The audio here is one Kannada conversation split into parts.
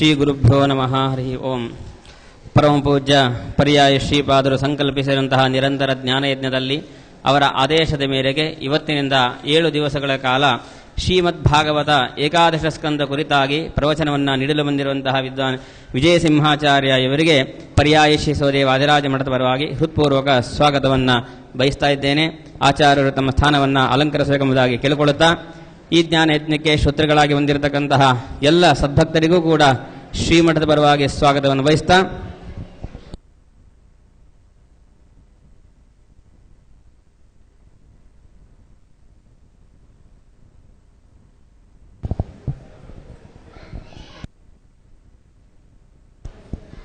ಶ್ರೀ ಗುರುಭ್ಯೋ ನಮಃ. ಹರಿ ಓಂ. ಪರಮ ಪೂಜ್ಯ ಪರ್ಯಾಯ ಶ್ರೀಪಾದರು ಸಂಕಲ್ಪಿಸಿದಂತಹ ನಿರಂತರ ಜ್ಞಾನಯಜ್ಞದಲ್ಲಿ ಅವರ ಆದೇಶದ ಮೇರೆಗೆ ಇವತ್ತಿನಿಂದ 7 ದಿವಸಗಳ ಕಾಲ ಶ್ರೀಮದ್ ಭಾಗವತ ಏಕಾದಶ ಸ್ಕಂದ ಕುರಿತಾಗಿ ಪ್ರವಚನವನ್ನು ನೀಡಲು ಬಂದಿರುವಂತಹ ವಿದ್ವಾನ್ ವಿಜಯ ಸಿಂಹಾಚಾರ್ಯ ಇವರಿಗೆ ಪರ್ಯಾಯ ಶ್ರೀ ಸೋದೆ ವಾದಿರಾಜ ಮಠದ ಪರವಾಗಿ ಹೃತ್ಪೂರ್ವಕ ಸ್ವಾಗತವನ್ನು ಬಯಸ್ತಾ ಇದ್ದೇನೆ. ಆಚಾರ್ಯರು ತಮ್ಮ ಸ್ಥಾನವನ್ನು ಅಲಂಕರಿಸಬೇಕೆಂಬುದಾಗಿ ಕೇಳಿಕೊಳ್ಳುತ್ತಾ, ಈ ಜ್ಞಾನಯಜ್ಞಕ್ಕೆ ಶ್ರೋತೃಗಳಾಗಿ ಬಂದಿರತಕ್ಕಂತಹ ಎಲ್ಲ ಸದ್ಭಕ್ತರಿಗೂ ಕೂಡ ಶ್ರೀಮಠದ ಪರವಾಗಿ ಸ್ವಾಗತವನ್ನು ಬಯಸ್ತಾ,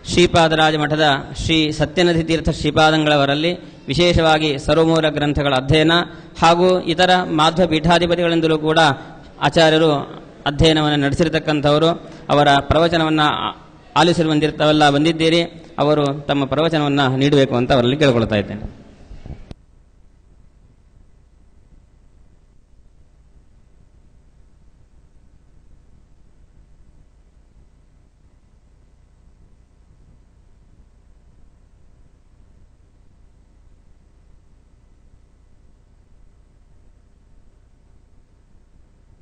ಶ್ರೀಪಾದರಾಜ ಮಠದ ಶ್ರೀ ಸತ್ಯನಧಿ ತೀರ್ಥ ಶ್ರೀಪಾದಂಗಳವರಲ್ಲಿ ವಿಶೇಷವಾಗಿ ಸರ್ವಮೂಲ ಗ್ರಂಥಗಳ ಅಧ್ಯಯನ ಹಾಗೂ ಇತರ ಮಾಧ್ವ ಪೀಠಾಧಿಪತಿಗಳಿಂದಲೂ ಕೂಡ ಆಚಾರ್ಯರು ಅಧ್ಯಯನವನ್ನು ನಡೆಸಿರತಕ್ಕಂಥವರು. ಅವರ ಪ್ರವಚನವನ್ನು ಆಲಿಸಲು ಬಂದಿರ್ತಾವೆಲ್ಲ ಬಂದಿದ್ದೀರಿ. ಅವರು ತಮ್ಮ ಪ್ರವಚನವನ್ನು ನೀಡಬೇಕು ಅಂತ ಅವರಲ್ಲಿ ಕೇಳಿಕೊಳ್ತಾ ಇದ್ದೇನೆ.